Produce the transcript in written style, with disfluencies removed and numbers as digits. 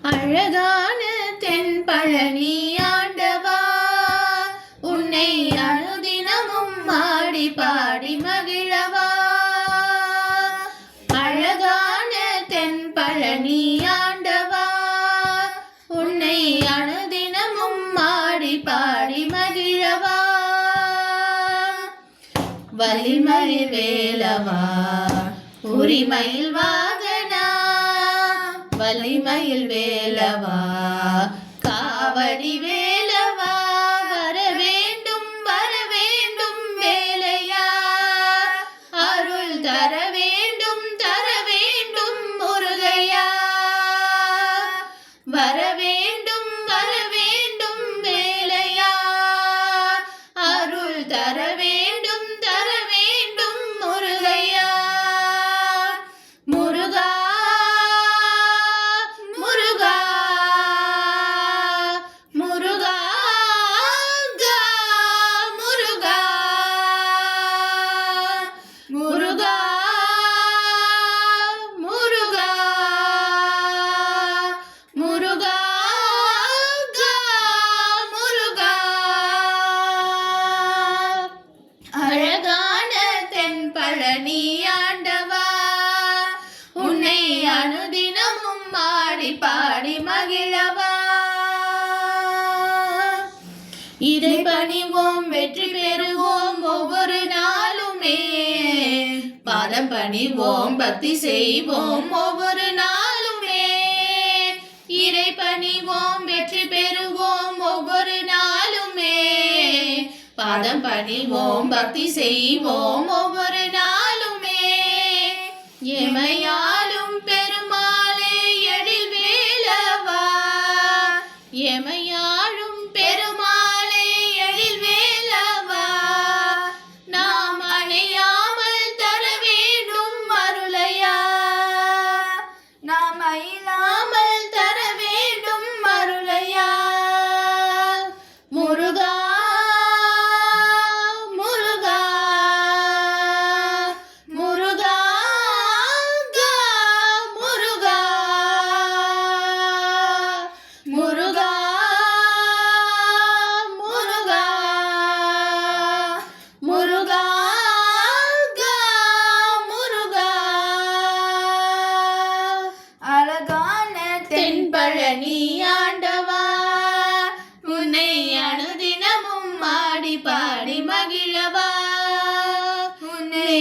அழகான தென்பழனி ஆண்டவா, உன்னை அனுதினமும் ஆடி பாடி மகிழவா. அழகான தென்பழனி ஆண்டவா, உன்னை அனுதினமும் ஆடி பாடி மகிழவா. வலிமயில் வேலவா, உரிமையில் வாகனா, வலிமயில் வேலவா, காவடி வேலவா, வர வேண்டும் வேலையா, அருள் தர வேண்டும் முருகையா. வர வேண்டும் வேலையா, அருள் தர வேண்டும் முருகையா. முருகா முருகா முருகா முருகா முருகா முருகா முருகா முருகா. அழகான தென்பழனி ஆண்டவா, உன்னை அனுதினமும் ஆடி பாடி மகிழவா. இதை பணிவோம் வெற்றி பெறுவோம் ஒவ்வொரு நாளுமே, பாதம் பணிவோம் பக்தி செய்வோம் ஒவ்வொரு நாளுமே. இறை பணிவோம் வெற்றி பெறுவோம் ஒவ்வொரு நாளுமே, பாதம் பணிவோம் பக்தி செய்வோம் ஒவ்வொரு நாளுமே. எமையாலும் பெருமாளே எழில் வேலவா, எமையாலும் பெருமாளே எழில் வேலவா, நாம் அணையாமல் தர வேண்டும் அருளையா, நாம் அயிலாமல் தர வேண்டும் அருளையா. முருகா முருகா முருகா முருகா முருகா முருகா முருகா முருகா. அழகான தென்பழனி ஆண்டவா, உன்னை அனுதினமும் ஆடி பாடி மகிழவா. உன்னை